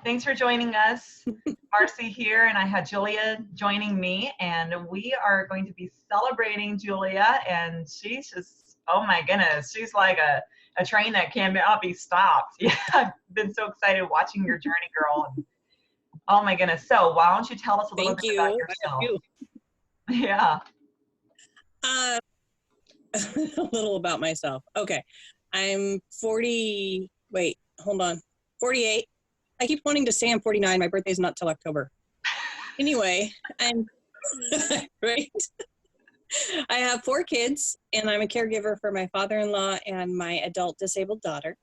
Thanks for joining us. Marcy here, and I had Julia joining me, and we are going to be celebrating Julia, and she's just, oh my goodness, she's like a train that cannot be stopped. Yeah, I've been so excited watching your journey, girl. And, oh my goodness. So why don't you tell us a little bit about yourself? Yeah. A little about myself. Okay. I'm 40, wait, hold on. 48. I keep wanting to say I'm 49. My birthday's not till October. Anyway, I'm, right? I have 4 kids, and I'm a caregiver for my father-in-law and my adult disabled daughter.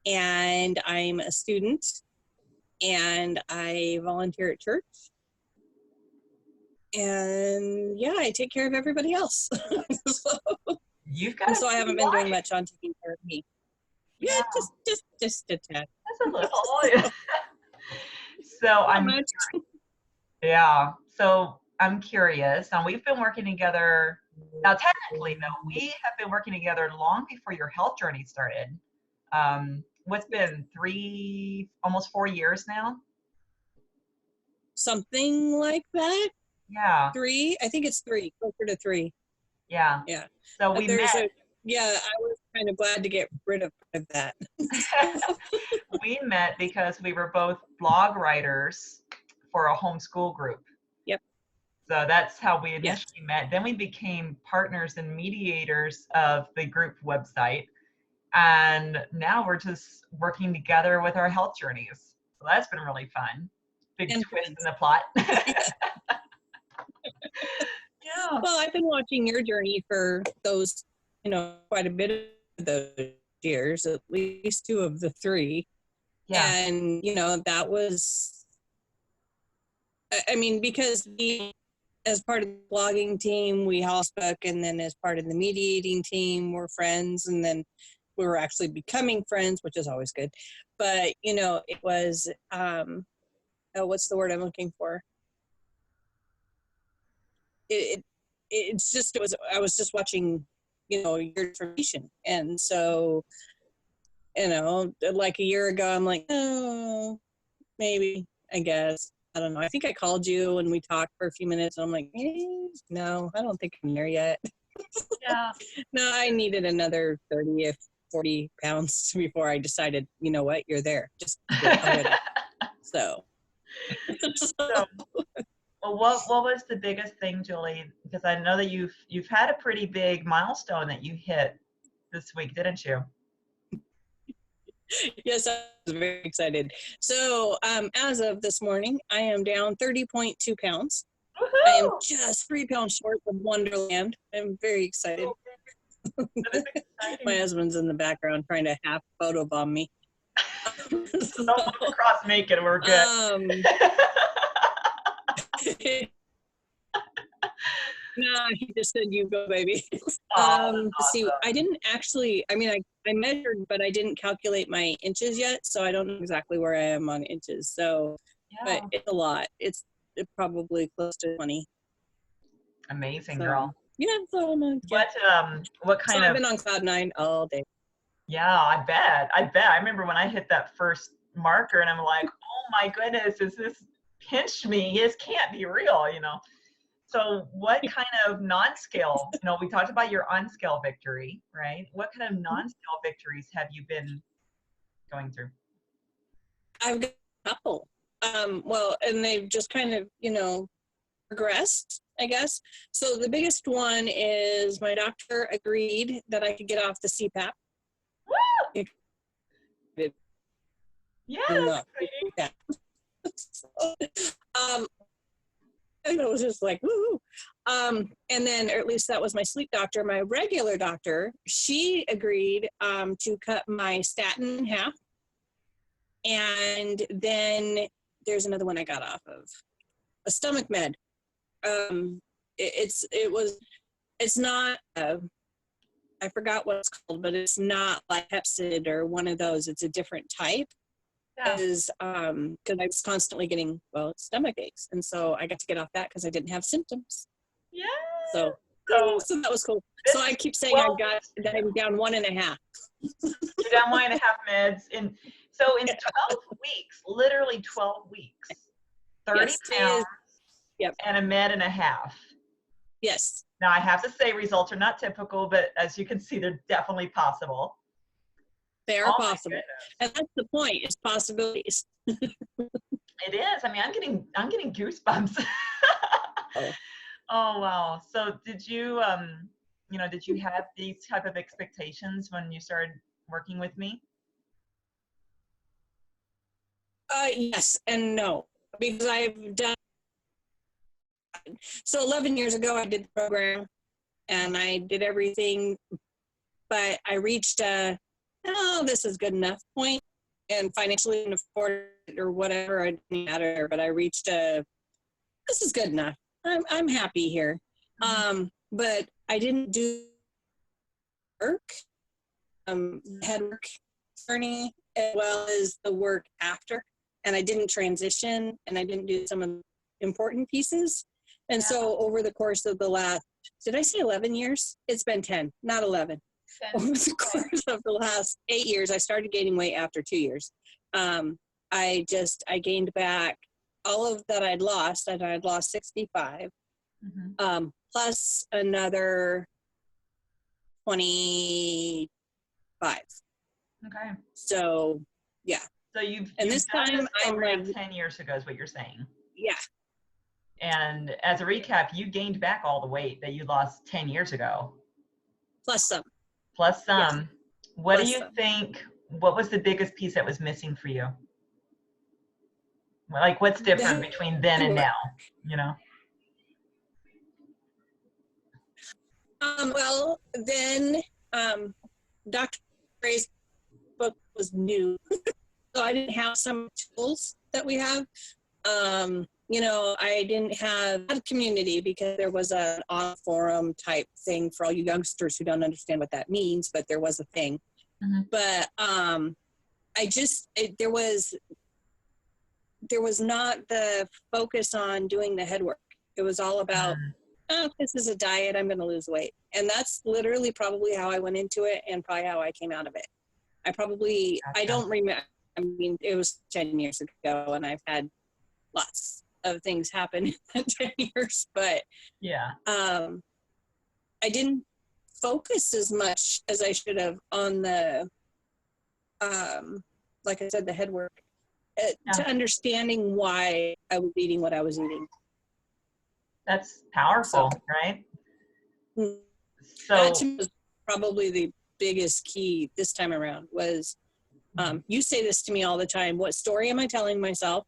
And I'm a student, and I volunteer at church. And yeah, I take care of everybody else. You've got so I haven't been doing much on taking care of me. Yeah, just a tad. That's a little. So yeah. So I'm curious. Now we've been working together. Now technically, though, we have been working together long before your health journey started. What's been almost 4 years now? Something like that. Yeah. 3. I think it's 3. Closer to 3. Yeah. Yeah. So we met. I was kind of glad to get rid of that. We met because we were both blog writers for a homeschool group. Yep. So that's how we initially met. Then we became partners and mediators of the group website. And now we're just working together with our health journeys. So that's been really fun. Big twist in the plot. Yeah. Well, I've been watching your journey for those, quite a bit of those years, at least 2 of the 3. Yeah. And, that was, I mean, because as part of the blogging team, we housebook, and then as part of the mediating team, we're friends, and then we were actually becoming friends, which is always good. But, it was, what's the word I'm looking for? I was just watching, your information. And so, like a year ago, I'm like, oh, maybe, I guess. I don't know. I think I called you and we talked for a few minutes, and I'm like, no, I don't think I'm there yet. Yeah. No, I needed another 30 or 40 pounds before I decided, you know what, you're there. Just do it. So. Well, what was the biggest thing, Julie? Because I know that you've had a pretty big milestone that you hit this week, didn't you? Yes, I was very excited. So as of this morning, I am down 30.2 pounds. Woo-hoo! I am just 3 pounds short of Wonderland. I'm very excited. My husband's in the background trying to half photobomb me. Don't look across naked, we're good. No, he just said, you go, baby. Awesome. See, I didn't actually, I measured, but I didn't calculate my inches yet, so I don't know exactly where I am on inches. So, but it's a lot. It's probably close to 20. Amazing, girl. Yeah, so what kind of... I've been on cloud 9 all day. Yeah, I bet. I remember when I hit that first marker, and I'm like, oh my goodness, is this pinched me? This can't be real, So what kind of non-scale, we talked about your on-scale victory, right? What kind of non-scale victories have you been going through? I've got a couple. And they've just kind of, progressed, I guess. So the biggest one is my doctor agreed that I could get off the CPAP. Woo! Yeah. And it was just like, woo. And then, or at least that was my sleep doctor. My regular doctor, she agreed to cut my statin in half. And then there's another one I got off of, a stomach med. It's not, I forgot what it's called, but it's not like Pepsid or one of those. It's a different type. Because I was constantly getting, stomach aches. And so I got to get off that because I didn't have symptoms. Yeah. So that was cool. So I keep saying I'm down 1.5. You're down 1.5 meds. And So in 12 weeks, literally 12 weeks, 30 Yes, pounds yep. and a med and a half. Yes. Now I have to say results are not typical, but as you can see, they're definitely possible. They are possible. And that's the point, is possibilities. It is. I mean, I'm getting goosebumps. Oh. Oh, wow. So did you, did you have these type of expectations when you started working with me? Yes and no, because I've done, so 11 years ago, I did the program and I did everything, but I reached a, oh, this is good enough point, and financially didn't afford it or whatever, it didn't matter, but I reached a, this is good enough. I'm happy here. But I didn't do work, head work journey, as well as the work after. And I didn't transition, and I didn't do some of the important pieces. And so over the course of the last, did I say 11 years? It's been 10, not 11. 10. Over the course of the last 8 years, I started gaining weight after 2 years. I gained back all of that I'd lost, and I'd lost 65, plus another 25. Okay. So, yeah. So you've this time I'm like 10 years ago is what you're saying. Yeah. And as a recap, you gained back all the weight that you lost 10 years ago. Plus some. Plus some. Yes. What Plus do you some. think, what was the biggest piece that was missing for you? Like, what's different between then and now, you know? Well, then Dr. Gray's book was new. So I didn't have some tools that we have. I didn't have a community because there was an on forum type thing for all you youngsters who don't understand what that means, but there was a thing. But there was not the focus on doing the head work. It was all about, oh, this is a diet, I'm going to lose weight. And that's literally probably how I went into it, and probably how I came out of it. I don't remember. I mean, it was 10 years ago, and I've had lots of things happen in that 10 years, but yeah, I didn't focus as much as I should have on the, like I said, the head work, to understanding why I was eating what I was eating. That's powerful, right? So that to me was probably the biggest key this time around was, you say this to me all the time, what story am I telling myself?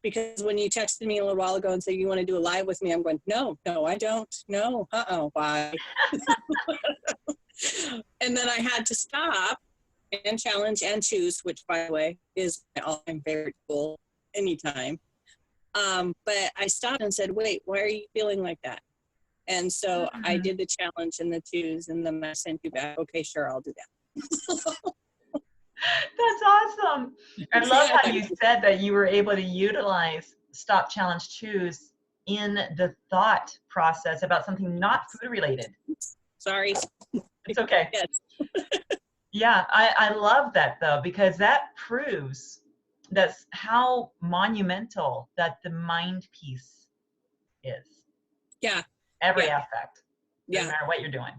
Because when you texted me a little while ago and said you want to do a live with me, I'm going, no, I don't. No, why? And then I had to stop and challenge and choose, which, by the way, is my all-time favorite tool anytime. But I stopped and said, wait, why are you feeling like that? And so I did the challenge and the choose, and then I sent you back, okay, sure, I'll do that. That's awesome. I love how you said that you were able to utilize stop, challenge, choose in the thought process about something not food related. Sorry. It's okay. Yes. Yeah, I love that though, because that proves that's how monumental that the mind piece is. Yeah. Every aspect. Doesn't matter what you're doing.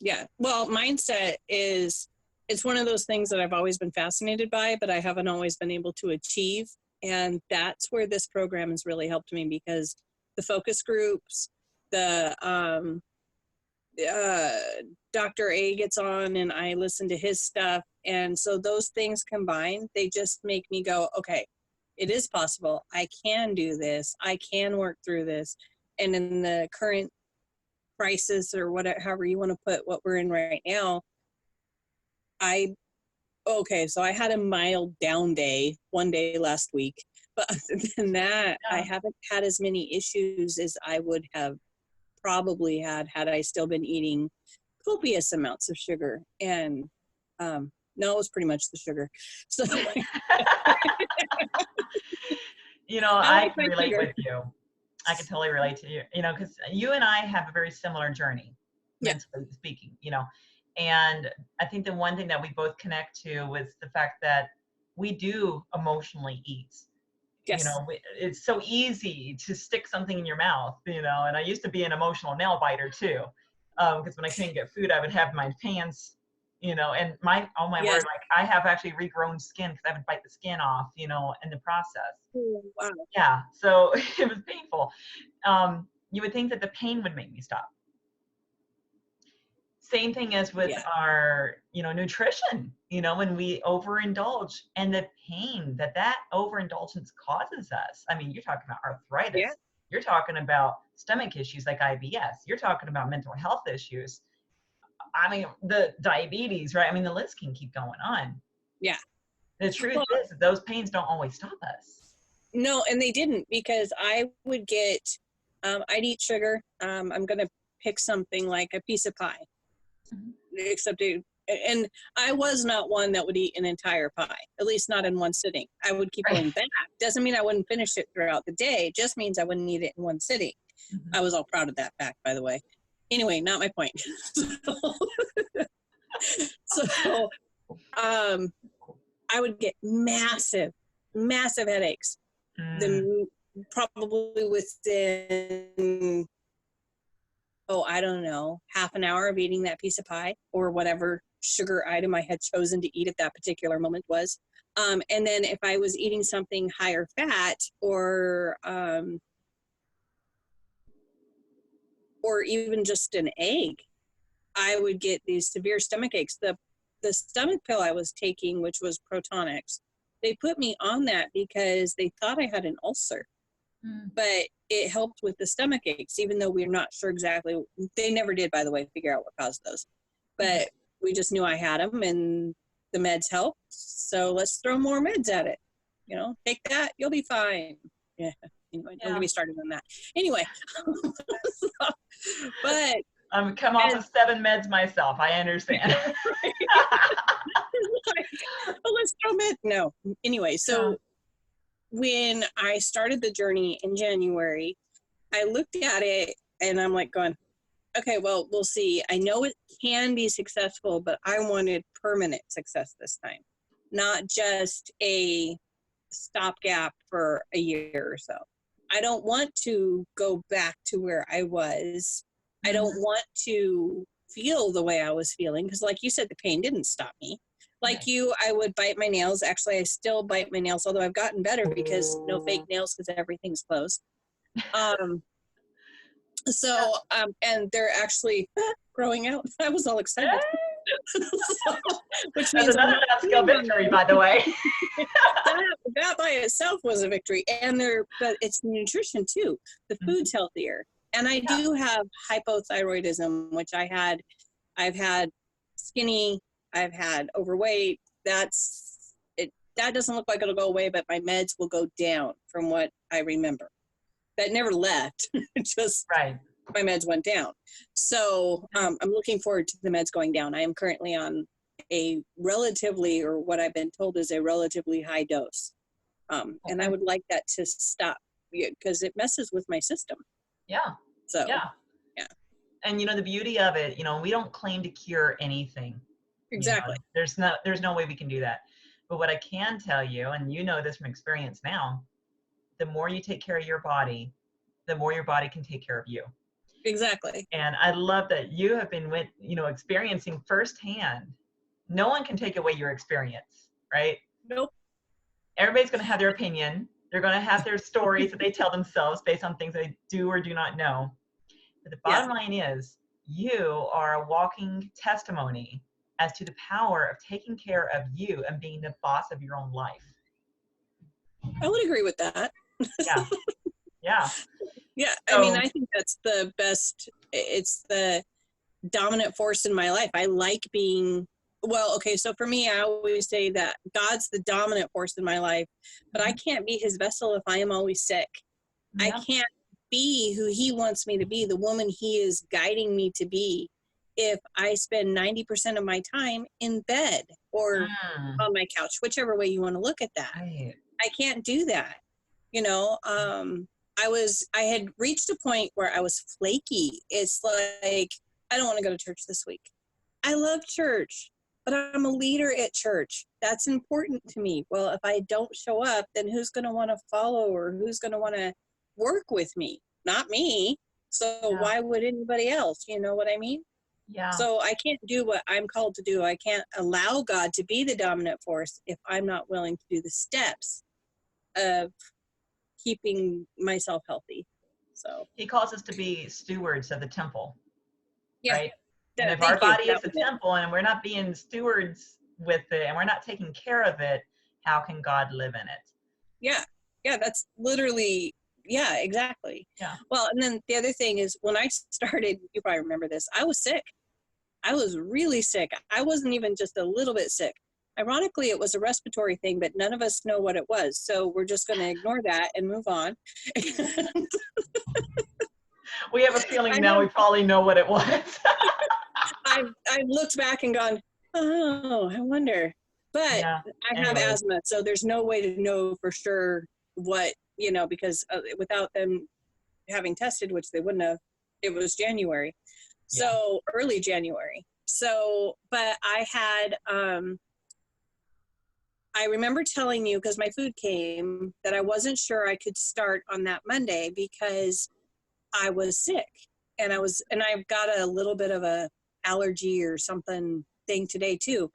Yeah. Well, mindset is, it's one of those things that I've always been fascinated by, but I haven't always been able to achieve. And that's where this program has really helped me, because the focus groups, the Dr. A gets on and I listen to his stuff. And so those things combined, they just make me go, okay, it is possible. I can do this. I can work through this. And in the current crisis, or whatever, however you want to put what we're in right now, so I had a mild down day one day last week, but other than that, I haven't had as many issues as I would have probably had I still been eating copious amounts of sugar. And no, it was pretty much the sugar. So I can relate with you. I can totally relate to you, because you and I have a very similar journey, mentally speaking, And I think the one thing that we both connect to was the fact that we do emotionally eat. Yes. It's so easy to stick something in your mouth, and I used to be an emotional nail biter too. Because when I couldn't get food, I would have my pants, and oh my Yes. word, like I have actually regrown skin because I would bite the skin off, in the process. Oh, wow. Yeah. So it was painful. You would think that the pain would make me stop. Same thing as with our, nutrition, when we overindulge and the pain that overindulgence causes us. I mean, you're talking about arthritis. Yeah. You're talking about stomach issues like IBS. You're talking about mental health issues. I mean, the diabetes, right? I mean, the list can keep going on. Yeah. The truth is that those pains don't always stop us. No, and they didn't, because I would get, I'd eat sugar. I'm going to pick something like a piece of pie. Except and I was not one that would eat an entire pie, at least not in one sitting. I would keep going back. Doesn't mean I wouldn't finish it throughout the day. It just means I wouldn't eat it in one sitting. I was all proud of that fact, by the way. Anyway, not my point. So I would get massive headaches. Probably within, I don't know, half an hour of eating that piece of pie or whatever sugar item I had chosen to eat at that particular moment was. And then if I was eating something higher fat or even just an egg, I would get these severe stomach aches. The stomach pill I was taking, which was Protonics, they put me on that because they thought I had an ulcer. But it helped with the stomach aches, even though we're not sure exactly. They never did, by the way, figure out what caused those. But we just knew I had them, and the meds helped. So let's throw more meds at it. Take that, you'll be fine. Yeah. Anyway, don't get me started on that. Anyway, but I'm come off of 7 meds myself. I understand. Let's throw meds. No. Anyway, so. When I started the journey in January, I looked at it and I'm like going, okay, well, we'll see. I know it can be successful, but I wanted permanent success this time, not just a stopgap for a year or so. I don't want to go back to where I was. I don't want to feel the way I was feeling because, like you said, the pain didn't stop me. Like you, I would bite my nails. Actually, I still bite my nails, although I've gotten better because no fake nails because everything's closed. And they're actually growing out. I was all excited. Which means that's another skill victory, by the way. that by itself was a victory. But it's nutrition too. The food's healthier. And I do have hypothyroidism, which I've had skinny, I've had overweight. That doesn't look like it'll go away, but my meds will go down from what I remember. That never left. Just my meds went down. So I'm looking forward to the meds going down. I am currently on a relatively, or what I've been told is a relatively high dose. And I would like that to stop because it messes with my system. Yeah. So, yeah. And the beauty of it, we don't claim to cure anything. Exactly. There's no way we can do that. But what I can tell you, and this from experience now, the more you take care of your body, the more your body can take care of you. Exactly. And I love that you have been experiencing firsthand. No one can take away your experience, right? Nope. Everybody's going to have their opinion. They're going to have their stories that they tell themselves based on things they do or do not know. But the bottom line is you are a walking testimony as to the power of taking care of you and being the boss of your own life. I would agree with that. Yeah. Yeah. Yeah. I mean, I think that's the best. It's the dominant force in my life. I like being, so for me, I always say that God's the dominant force in my life, but I can't be his vessel if I am always sick. Yeah. I can't be who he wants me to be, the woman he is guiding me to be, if I spend 90% of my time in bed or on my couch, whichever way you want to look at that. Right. I can't do that. I had reached a point where I was flaky. It's like, I don't want to go to church this week. I love church, but I'm a leader at church. That's important to me. Well, if I don't show up, then who's going to want to follow or who's going to want to work with me? Not me. So Yeah. why would anybody else? You know what I mean? Yeah. So I can't do what I'm called to do. I can't allow God to be the dominant force if I'm not willing to do the steps of keeping myself healthy. So He calls us to be stewards of the temple, yeah, right? And if our thank you. body That is the was it. temple and we're not being stewards with it and we're not taking care of it, how can God live in it? Yeah, that's literally, yeah, exactly. Yeah. Well, and then the other thing is when I started, you probably remember this, I was sick. I was really sick. I wasn't even just a little bit sick. Ironically, it was a respiratory thing, but none of us know what it was. So we're just going to ignore that and move on. We have a feeling now have, we probably know what it was. I've looked back and gone, oh, I wonder. But Yeah. I have asthma, so there's no way to know for sure what, because without them having tested, which they wouldn't have, it was January. So early January. So, but I had, I remember telling you, because my food came, that I wasn't sure I could start on that Monday because I was sick. And I've got a little bit of a allergy or something thing today too.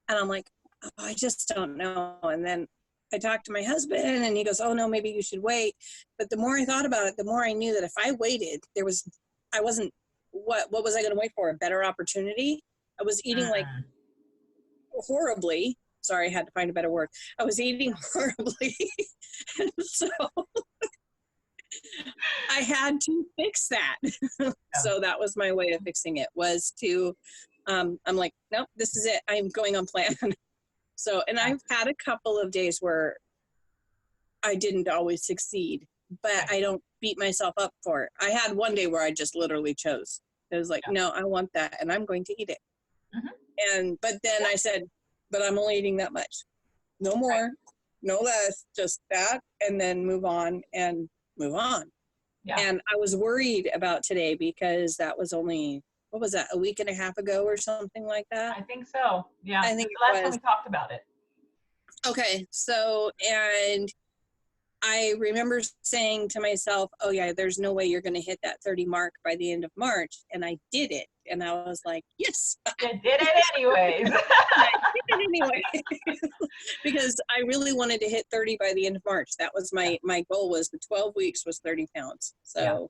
And I'm like, oh, I just don't know. And then I talked to my husband and he goes, oh no, maybe you should wait. But the more I thought about it, the more I knew that if I waited, what was I going to wait for? A better opportunity? I was eating like horribly. Sorry, I had to find a better word. I was eating horribly. And so I had to fix that. So that was my way of fixing it, was to, I'm like, nope, this is it. I'm going on plan. So, and I've had a couple of days where I didn't always succeed, but I don't beat myself up for it. I had one day where I just literally chose. It was like, no, I want that and I'm going to eat it. But then I said, but I'm only eating that much. No more, no less, just that, and then move on and move on. Yeah. And I was worried about today because that was only, what was that, a week and a half ago or something like that? I think so. Yeah. I think the last time we talked about it. Okay. So, and I remember saying to myself, oh yeah, there's no way you're going to hit that 30 mark by the end of March. And I did it. And I was like, yes. You did it anyways. I did it anyway. Because I really wanted to hit 30 by the end of March. That was my goal, was the 12 weeks was 30 pounds. So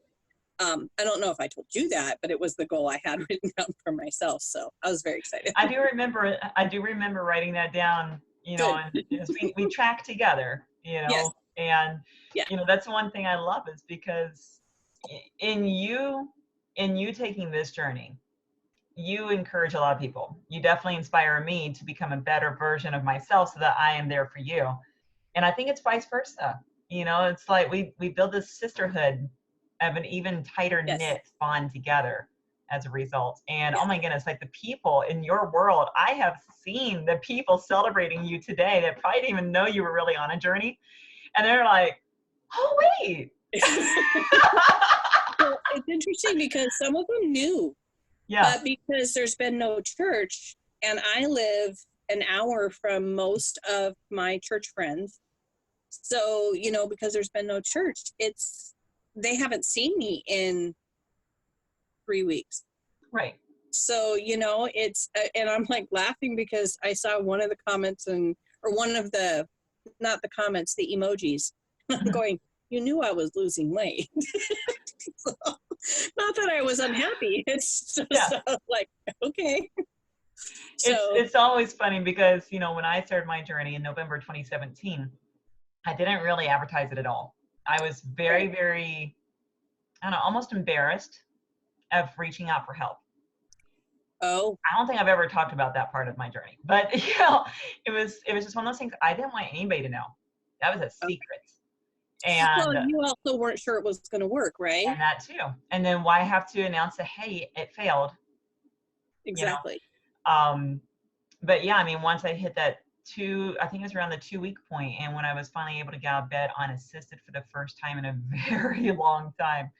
I don't know if I told you that, but it was the goal I had written down for myself. So I was very excited. I do remember writing that down, and we track together, Yes. and that's one thing I love, is because in you taking this journey, you encourage a lot of people. You definitely inspire me to become a better version of myself so that I am there for you. And I think it's vice versa. It's like we build this sisterhood of an even tighter knit bond together as a result. And oh my goodness, like the people in your world, I have seen the people celebrating you today that probably didn't even know you were really on a journey. And they're like, oh, wait. Well, it's interesting because some of them knew. Yeah. But because there's been no church, and I live an hour from most of my church friends. So, because there's been no church, they haven't seen me in 3 weeks. Right. So, it's, and I'm like laughing because I saw one of the comments or one of the, not the comments, the emojis. I'm going, you knew I was losing weight. So, not that I was unhappy. It's just like, okay. So it's always funny because, when I started my journey in November 2017, I didn't really advertise it at all. I was very, very, I don't know, almost embarrassed of reaching out for help. Oh. I don't think I've ever talked about that part of my journey, but it was just one of those things I didn't want anybody to know. That was a secret. And well, you also weren't sure it was going to work, right? And that too. And then why have to announce that, hey, it failed? Exactly. But yeah, I mean, once I hit that I think it was around the 2-week point, and when I was finally able to get out of bed unassisted for the first time in a very long time,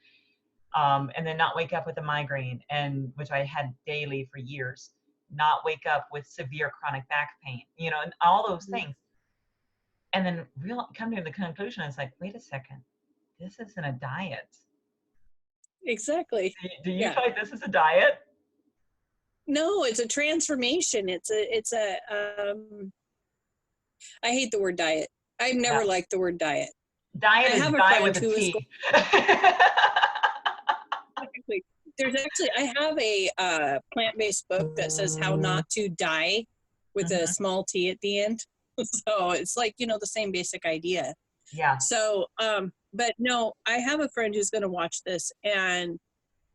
and then not wake up with a migraine, and which I had daily for years. not wake up with severe chronic back pain, you know, and all those things. And then come to the conclusion, it's like, wait a second, this isn't a diet. Exactly. Do you feel like this is a diet? No, it's a transformation. It's a I hate the word diet. I've never liked the word diet. Diet is die with a T. There's actually, I have a plant-based book that says how not to die with a small T at the end. So it's like, you know, the same basic idea. Yeah. So, but no, I have a friend who's going to watch this, and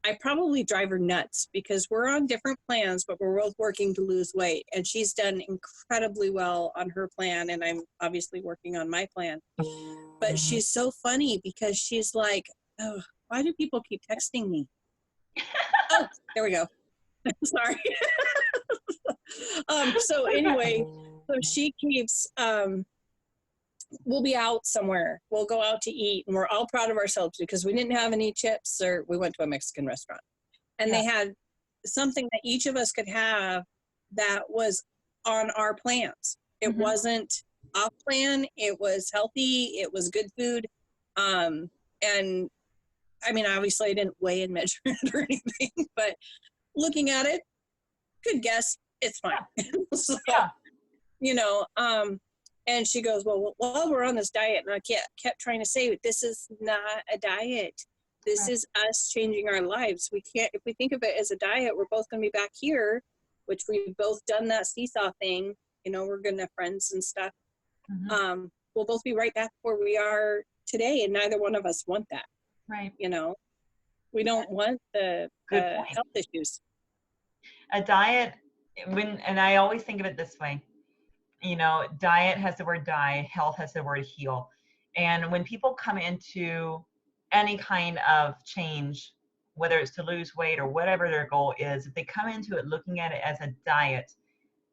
I probably drive her nuts because we're on different plans, but we're both working to lose weight. And she's done incredibly well on her plan, and I'm obviously working on my plan. But she's so funny because she's like, oh, why do people keep texting me? Oh, there we go. Sorry. So anyway, so she keeps, we'll be out somewhere. We'll go out to eat, and we're all proud of ourselves because we didn't have any chips, or we went to a Mexican restaurant, and they had something that each of us could have that was on our plans. It wasn't off plan. It was healthy. It was good food. And I mean, obviously I didn't weigh and measure it or anything, but looking at it, good guess, it's fine. So, you know, and she goes, well, while we're on this diet, and I kept trying to say, this is not a diet. This is us changing our lives. We can't, if we think of it as a diet, we're both going to be back here, which we've both done that seesaw thing. You know, we're good enough friends and stuff. We'll both be right back where we are today, and neither one of us want that. Right. You know, we don't want the health issues. A diet, and I always think of it this way, you know, diet has the word die, health has the word heal. And when people come into any kind of change, whether it's to lose weight or whatever their goal is, if they come into it looking at it as a diet,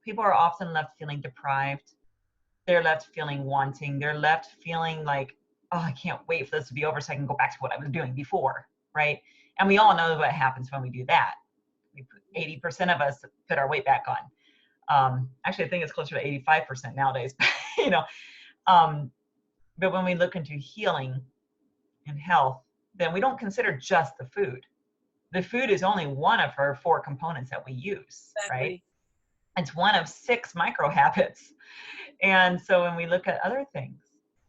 people are often left feeling deprived. They're left feeling wanting. They're left feeling like, oh, I can't wait for this to be over so I can go back to what I was doing before, right? And we all know what happens when we do that. 80% of us put our weight back on. Actually, I think it's closer to 85% nowadays, you know. But when we look into healing and health, then we don't consider just the food. The food is only one of our 4 components that we use, right? It's one of 6 micro habits. And so when we look at other things,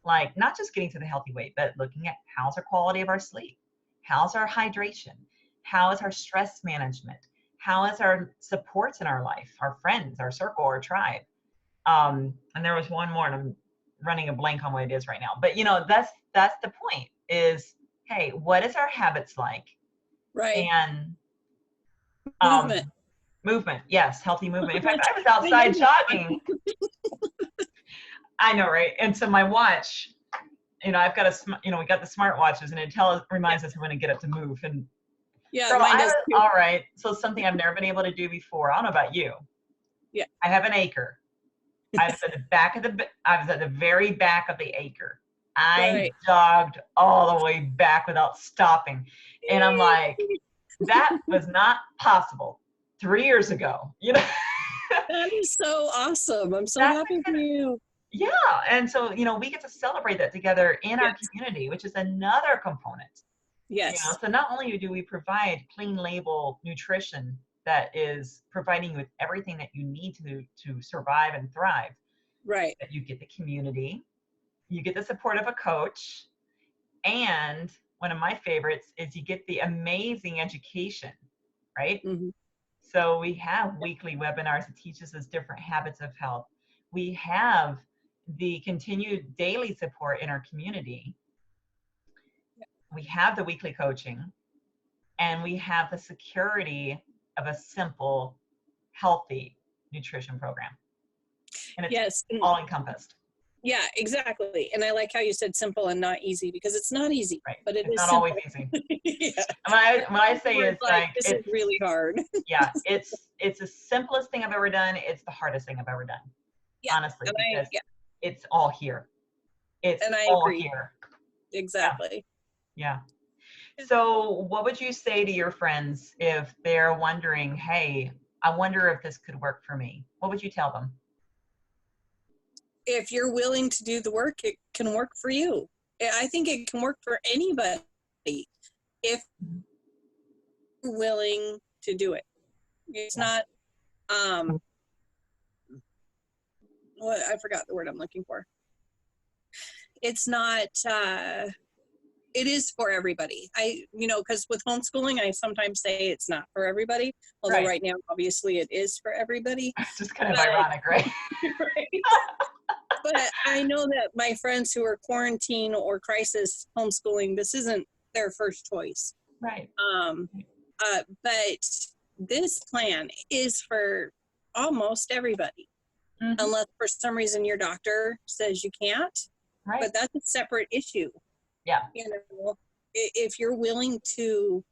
like not just getting to the healthy weight, but looking at how's our quality of our sleep, how's our hydration, how is our stress management, how is our supports in our life, our friends, our circle, our tribe. And there was one more, and I'm running a blank on what it is right now. But you know, that's the point is, hey, what is our habits like? Right. And movement, yes, healthy movement. In fact, I was outside jogging. I know, right? And so my watch, you know, I've got we got the smart watches, and it reminds us when to get up to move. And yeah, mine does too. All right. So something I've never been able to do before. I don't know about you. Yeah. I have an acre. I was at the very back of the acre. I jogged all the way back without stopping. And I'm like, that was not possible 3 years ago, you know? That is so awesome. I'm so happy for you. Yeah. And so, you know, we get to celebrate that together in our community, which is another component. Yes. You know, so not only do we provide clean label nutrition that is providing you with everything that you need to survive and thrive. Right. But you get the community, you get the support of a coach, and one of my favorites is you get the amazing education, right? So we have weekly webinars that teaches us different habits of health. We have the continued daily support in our community. We have the weekly coaching, and we have the security of a simple, healthy nutrition program. And it's all encompassed. Yeah, exactly. And I like how you said simple and not easy, because it's not easy, but it's not simple. always easy. When I say it's like this is really hard. Yeah, it's the simplest thing I've ever done. It's the hardest thing I've ever done. Yeah, honestly, because it's all here. It's all here. Exactly. Yeah. So what would you say to your friends if they're wondering, hey, I wonder if this could work for me. What would you tell them? If you're willing to do the work, it can work for you. I think it can work for anybody if you're willing to do it. It's not, what, I forgot the word I'm looking for. It's not, it is for everybody. Because with homeschooling, I sometimes say it's not for everybody. Although right now, obviously, it is for everybody. It's just kind of ironic, right? Right. But I know that my friends who are quarantine or crisis homeschooling, this isn't their first choice. Right. But this plan is for almost everybody, unless for some reason your doctor says you can't. Right. But that's a separate issue. Yeah. If you're willing to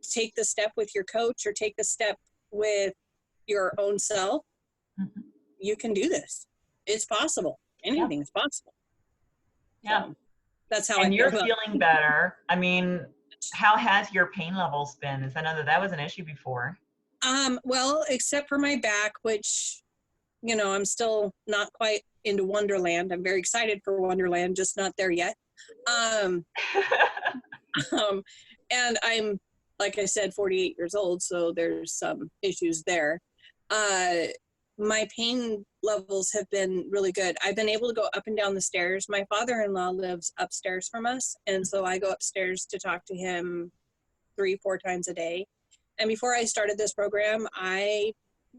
take the step with your coach or take the step with your own self, you can do this. It's possible. Anything's possible. Yeah. So that's how and I you're feeling better. I mean, how has your pain levels been? I know that was an issue before. Well, except for my back, which, I'm still not quite into Wonderland. I'm very excited for Wonderland, just not there yet. And I'm, like I said, 48 years old, so there's some issues there. My pain levels have been really good. I've been able to go up and down the stairs. My father-in-law lives upstairs from us, and so I go upstairs to talk to him 3-4 times a day. And before I started this program, I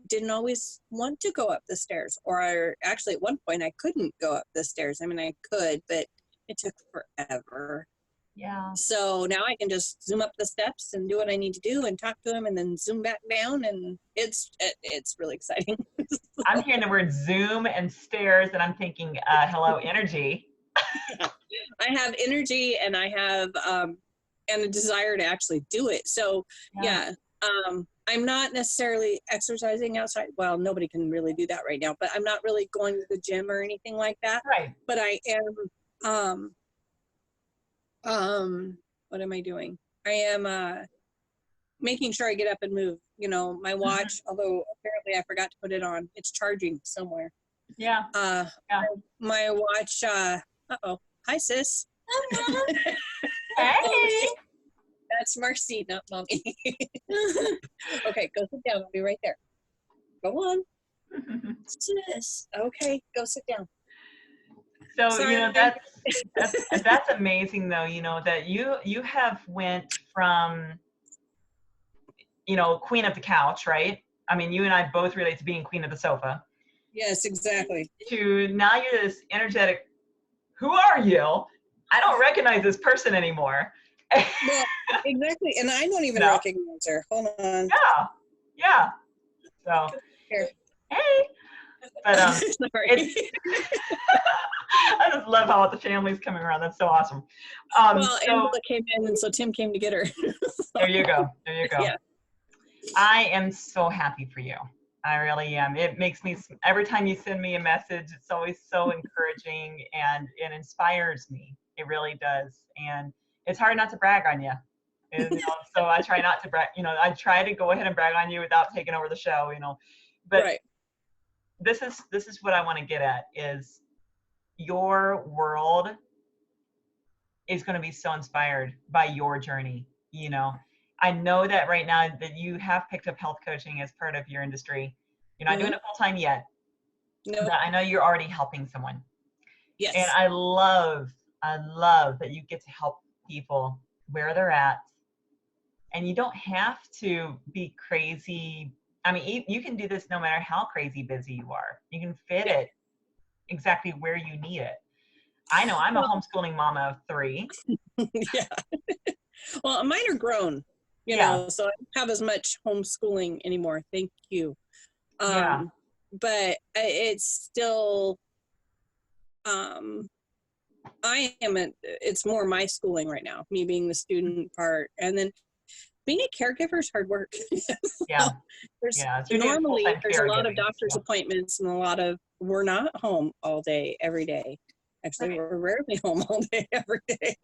didn't always want to go up the stairs, or actually at one point I couldn't go up the stairs. I mean, I could, but it took forever. Yeah. So now I can just zoom up the steps and do what I need to do and talk to him and then zoom back down, and it's really exciting. I'm hearing the word Zoom and stairs, and I'm thinking, hello, energy. I have energy, and I have and a desire to actually do it. So I'm not necessarily exercising outside. Well, nobody can really do that right now, but I'm not really going to the gym or anything like that. Right. But I am what am I doing? I am making sure I get up and move. My watch, although apparently I forgot to put it on, it's charging somewhere. Yeah. My watch, hi sis. Hey. That's Marcy, not Mommy. Okay, go sit down. I'll be right there. Go on. Sis. Okay, go sit down. So, that's amazing though, that you have went from, queen of the couch, right? I mean, you and I both relate to being queen of the sofa. Yes, exactly. To now you're this energetic, who are you? I don't recognize this person anymore. Well, exactly. And I don't even recognize her. Hold on. Yeah. So, here. Hey. But I just love how the family's coming around. That's so awesome. Angela came in, and so Tim came to get her. There you go. Yeah. I am so happy for you. I really am. It makes me, every time you send me a message, it's always so encouraging, and it inspires me. It really does. And it's hard not to brag on you. So I try not to brag, I try to go ahead and brag on you without taking over the show, but right. This is what I want to get at, is your world is going to be so inspired by your journey. I know that right now that you have picked up health coaching as part of your industry. You're not doing it full time yet. No. But I know you're already helping someone. Yes. And I love that you get to help people where they're at. And you don't have to be crazy. I mean, you can do this no matter how crazy busy you are. You can fit it exactly where you need it. I know I'm a homeschooling mama of 3. Yeah. Well, mine are grown, so I don't have as much homeschooling anymore. Thank you. But it's still, it's more my schooling right now, me being the student part. And then being a caregiver is hard work. There's a lot of doctor's appointments and we're not home all day, every day. Actually, we're rarely home all day, every day.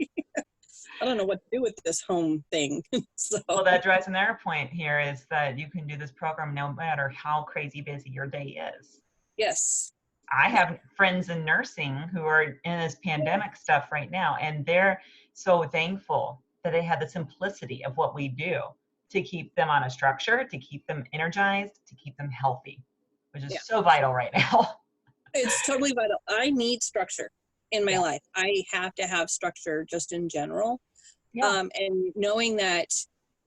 I don't know what to do with this home thing. So Well, that drives another point here is that you can do this program no matter how crazy busy your day is. yes. I have friends in nursing who are in this pandemic stuff right now, and they're so thankful that they have the simplicity of what we do to keep them on a structure, to keep them energized, to keep them healthy, which is Yeah. so vital right now. It's totally vital. I need structure in my Yeah. life. I have to have structure just in general. Yeah. And knowing that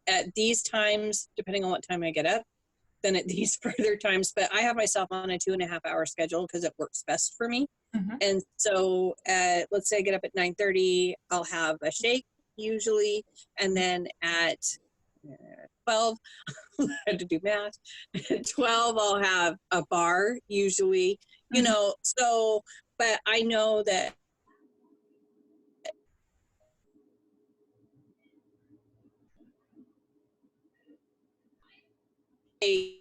at these times, depending on what time I get up, then at these further times, but I have myself on a 2.5 hour schedule because it works best for me. Mm-hmm. And so let's say I get up at 9:30, I'll have a shake usually. And then at 12, I had to do math. At 12, I'll have a bar usually, you know, so, but I know that a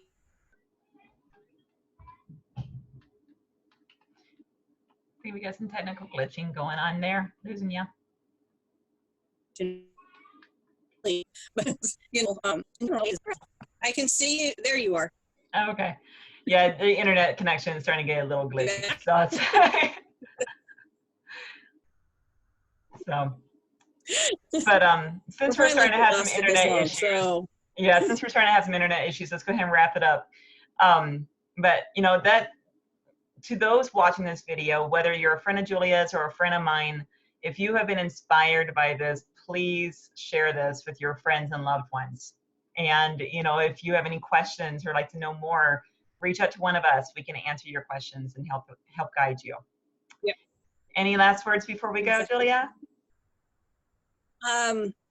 I think we got some technical glitching going on there. Losing you. but you know, I can see you. There you are. Oh, okay. Yeah, the internet connection is starting to get a little glitchy. So it's so but since we're starting to have some internet issues. So Yeah, since we're starting to have some internet issues, let's go ahead and wrap it up. But you know, that to those watching this video, whether you're a friend of Julia's or a friend of mine, if you have been inspired by this, please share this with your friends and loved ones. And you know, if you have any questions or like to know more, reach out to one of us. We can answer your questions and help guide you. yeah. Any last words before we go, Julia?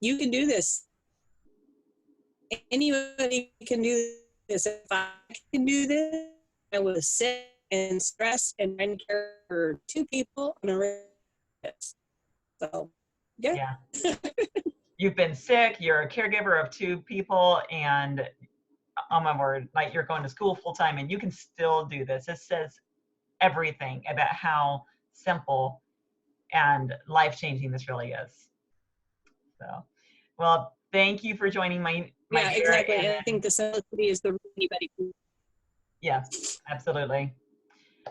You can do this. Anybody can do this. If I can do this, I was sick and stressed and trying to care for 2 people on a regular basis. So, yeah. You've been sick, you're a caregiver of 2 people, and oh my word, like you're going to school full time and you can still do this. This says everything about how simple and life-changing this really is. So, well, thank you for joining my Yeah, dear. exactly. And I think the simplicity is the anybody can. Yes, absolutely.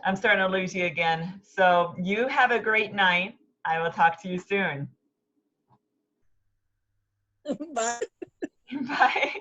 I'm starting to lose you again. So you have a great night. I will talk to you soon. Bye. Bye.